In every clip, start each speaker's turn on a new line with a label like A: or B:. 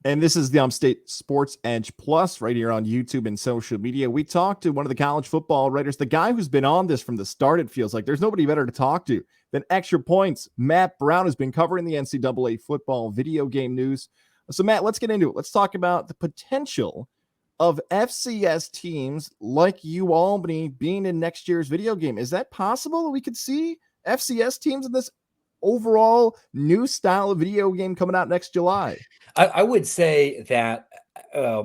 A: And this is the Upstate Sports Edge Plus right here on YouTube and social media. We talked to one of the college football writers, the guy who's been on this from the start. It feels like there's nobody better to talk to than Extra Points. Matt Brown has been covering the NCAA football video game news. So, Matt, let's get into it. Let's talk about the potential of FCS teams like UAlbany being in next year's video game. Is that possible that we could see FCS teams in this overall new style of video game coming out next July?
B: I would say that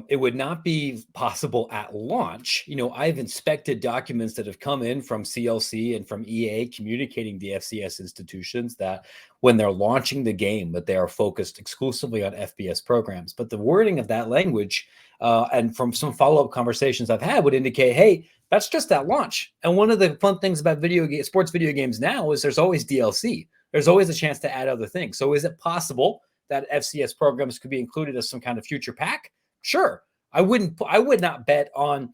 B: it would not be possible at launch. I've inspected documents that have come in from CLC and from EA communicating the FCS institutions that when they're launching the game, that they are focused exclusively on FBS programs. But the wording of that language and from some follow-up conversations I've had would indicate, hey, that's just at launch. And one of the fun things about sports video games now is there's always DLC. There's always a chance to add other things. So is it possible that FCS programs could be included as some kind of future pack? Sure. I would not bet on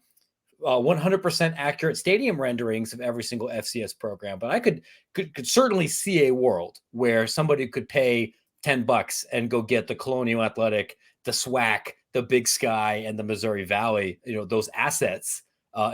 B: 100% accurate stadium renderings of every single FCS program, but I could certainly see a world where somebody could pay $10 and go get the Colonial Athletic, the SWAC, the Big Sky, and the Missouri Valley, those assets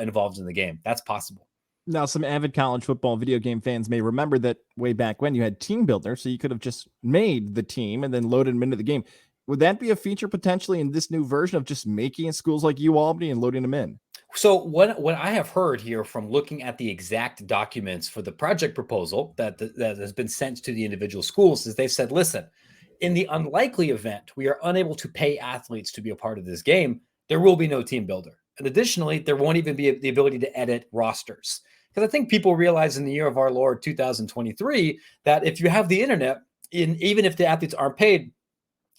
B: involved in the game. That's possible.
A: Now, some avid college football video game fans may remember that way back when you had Team Builder, so you could have just made the team and then loaded them into the game. Would that be a feature potentially in this new version of just making schools like UAlbany and loading them in?
B: So what I have heard here from looking at the exact documents for the project proposal that has been sent to the individual schools is they've said, listen, in the unlikely event we are unable to pay athletes to be a part of this game, there will be no Team Builder. And additionally, there won't even be the ability to edit rosters. Because I think people realize in the year of our Lord 2023 that if you have the internet, even if the athletes aren't paid,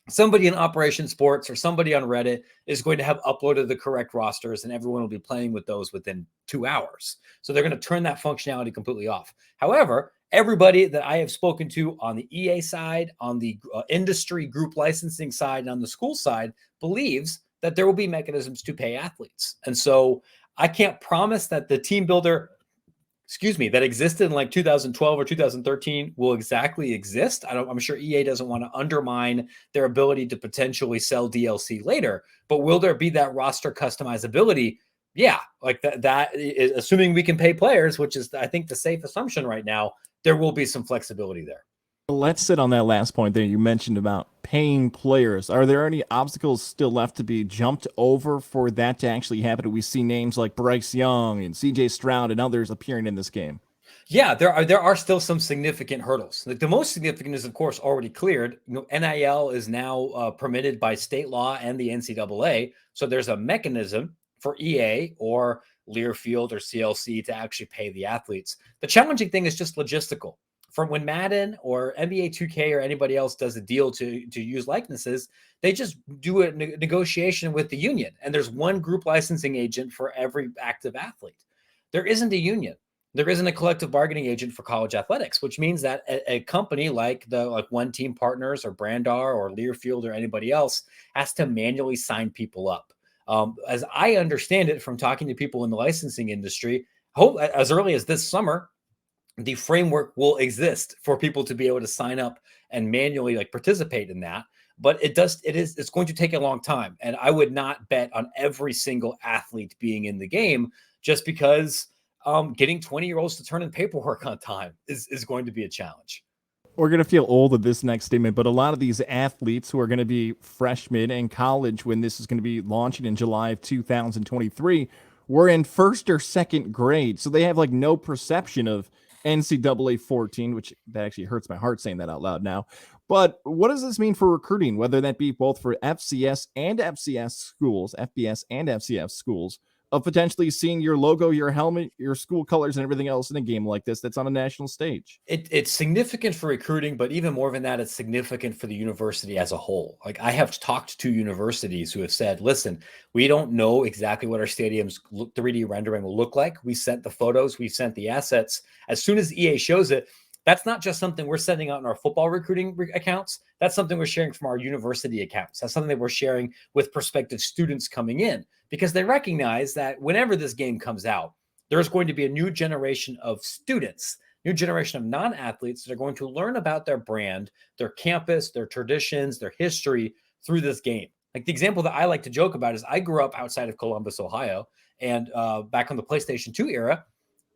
B: somebody in Operation Sports or somebody on Reddit is going to have uploaded the correct rosters, and everyone will be playing with those within 2 hours. So they're going to turn that functionality completely off. However, everybody that I have spoken to on the EA side, on the industry group licensing side, and on the school side believes that there will be mechanisms to pay athletes. And so I can't promise that the Team Builder that existed in like 2012 or 2013 will exactly exist. I'm sure EA doesn't want to undermine their ability to potentially sell DLC later, but will there be that roster customizability? Yeah, like that is assuming we can pay players, which is I think the safe assumption right now, there will be some flexibility there.
A: Let's sit on that last point there you mentioned about paying players. Are there any obstacles still left to be jumped over for that to actually happen? Do we see names like Bryce Young and CJ Stroud and others appearing in this game?
B: Yeah, there are still some significant hurdles. Like the most significant is, of course, already cleared. NIL is now permitted by state law and the NCAA. So there's a mechanism for EA or Learfield or CLC to actually pay the athletes. The challenging thing is just logistical. From when Madden or NBA 2K or anybody else does a deal to use likenesses, they just do a negotiation with the union. And there's one group licensing agent for every active athlete. There isn't a union. There isn't a collective bargaining agent for college athletics, which means that a company like One Team Partners or Brandar or Learfield or anybody else has to manually sign people up. As I understand it from talking to people in the licensing industry, as early as this summer, the framework will exist for people to be able to sign up and manually participate in that. But it's going to take a long time. And I would not bet on every single athlete being in the game just because getting 20-year-olds to turn in paperwork on time is going to be a challenge.
A: We're going to feel old at this next statement, but a lot of these athletes who are going to be freshmen in college when this is going to be launching in July of 2023 were in first or second grade. So they have no perception of NCAA 14, which that actually hurts my heart saying that out loud now. But what does this mean for recruiting, whether that be both for FCS and FCS schools, FBS and FCS schools, of potentially seeing your logo, your helmet, your school colors, and everything else in a game like this that's on a national stage?
B: It's significant for recruiting, but even more than that, it's significant for the university as a whole. I have talked to universities who have said, listen, we don't know exactly what our stadium's 3D rendering will look like. We sent the photos, we sent the assets. As soon as EA shows it, that's not just something we're sending out in our football recruiting accounts. That's something we're sharing from our university accounts. That's something that we're sharing with prospective students coming in, because they recognize that whenever this game comes out, there's going to be a new generation of students, new generation of non-athletes that are going to learn about their brand, their campus, their traditions, their history through this game. Like the example that I like to joke about is I grew up outside of Columbus, Ohio, and back on the PlayStation 2 era,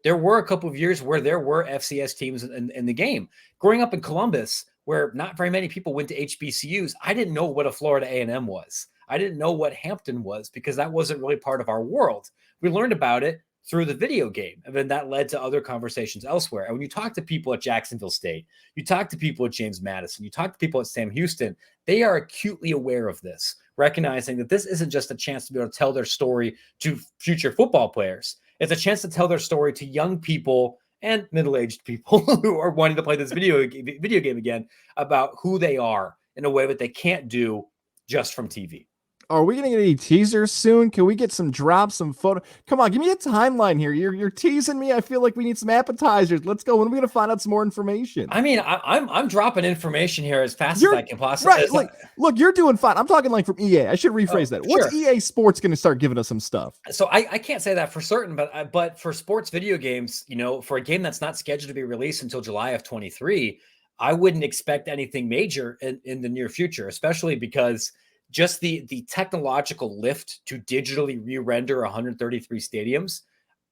B: there were a couple of years where there were FCS teams in the game. Growing up in Columbus, where not very many people went to HBCUs, I didn't know what a Florida A&M was. I didn't know what Hampton was because that wasn't really part of our world. We learned about it through the video game, and then that led to other conversations elsewhere. And when you talk to people at Jacksonville State, you talk to people at James Madison, you talk to people at Sam Houston, they are acutely aware of this, recognizing that this isn't just a chance to be able to tell their story to future football players. It's a chance to tell their story to young people and middle-aged people who are wanting to play this video game again about who they are in a way that they can't do just from TV.
A: Are we going to get any teasers soon? Can we get some drops, some photo? Come on, give me a timeline here. You're teasing me. I feel like we need some appetizers. Let's go. When are we going to find out some more information?
B: I mean, I'm dropping information here as fast as I can possibly.
A: Right. Like, look, you're doing fine. I'm talking like from EA. I should rephrase that. What's
B: sure.
A: EA Sports going to start giving us some stuff?
B: So I can't say that for certain, but for sports video games, for a game that's not scheduled to be released until July of 23, I wouldn't expect anything major in the near future, especially because just the technological lift to digitally re-render 133 stadiums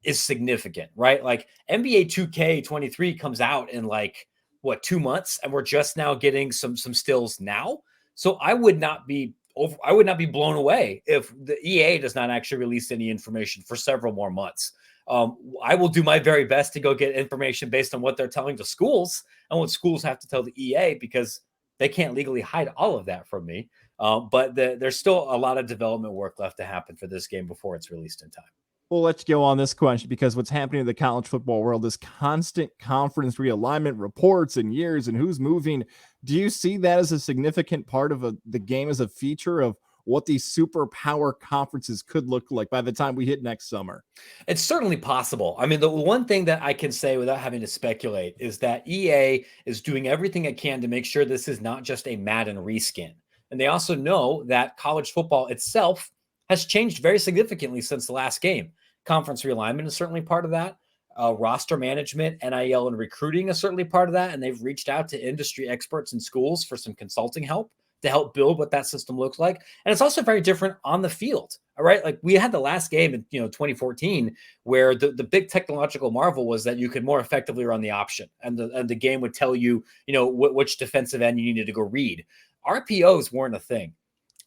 B: is significant, right? Like NBA 2K23 comes out in 2 months, and we're just now getting some stills now. So I would not be blown away if the EA does not actually release any information for several more months. I will do my very best to go get information based on what they're telling to schools and what schools have to tell the EA, because they can't legally hide all of that from me. But there's still a lot of development work left to happen for this game before it's released in time.
A: Well, let's go on this question, because what's happening in the college football world is constant conference realignment reports and years and who's moving. Do you see that as a significant part of the game, as a feature of what these superpower conferences could look like by the time we hit next summer?
B: It's certainly possible. I mean, the one thing that I can say without having to speculate is that EA is doing everything it can to make sure this is not just a Madden reskin. And they also know that college football itself has changed very significantly since the last game. Conference realignment is certainly part of that. Roster management, NIL, and recruiting is certainly part of that. And they've reached out to industry experts and schools for some consulting help to help build what that system looks like. And it's also very different on the field. All right. Like we had the last game in 2014, where the big technological marvel was that you could more effectively run the option, and the game would tell you, which defensive end you needed to go read. RPOs weren't a thing.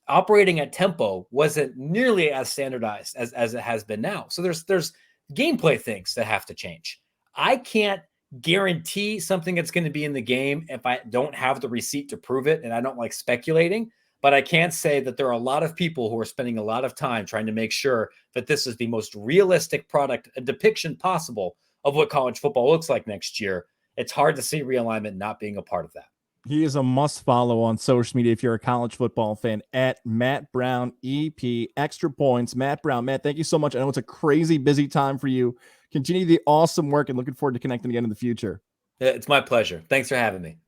B: Operating at tempo wasn't nearly as standardized as it has been now. So there's gameplay things that have to change. I can't guarantee something that's going to be in the game if I don't have the receipt to prove it, and I don't like speculating, but I can say that there are a lot of people who are spending a lot of time trying to make sure that this is the most realistic product, a depiction possible of what college football looks like next year. It's hard to see realignment not being a part of that.
A: He is a must follow on social media if you're a college football fan, at Matt Brown EP, Extra Points, Matt Brown. Matt, thank you so much. I know it's a crazy busy time for you. Continue the awesome work, and looking forward to connecting again in the future.
B: It's my pleasure. Thanks for having me.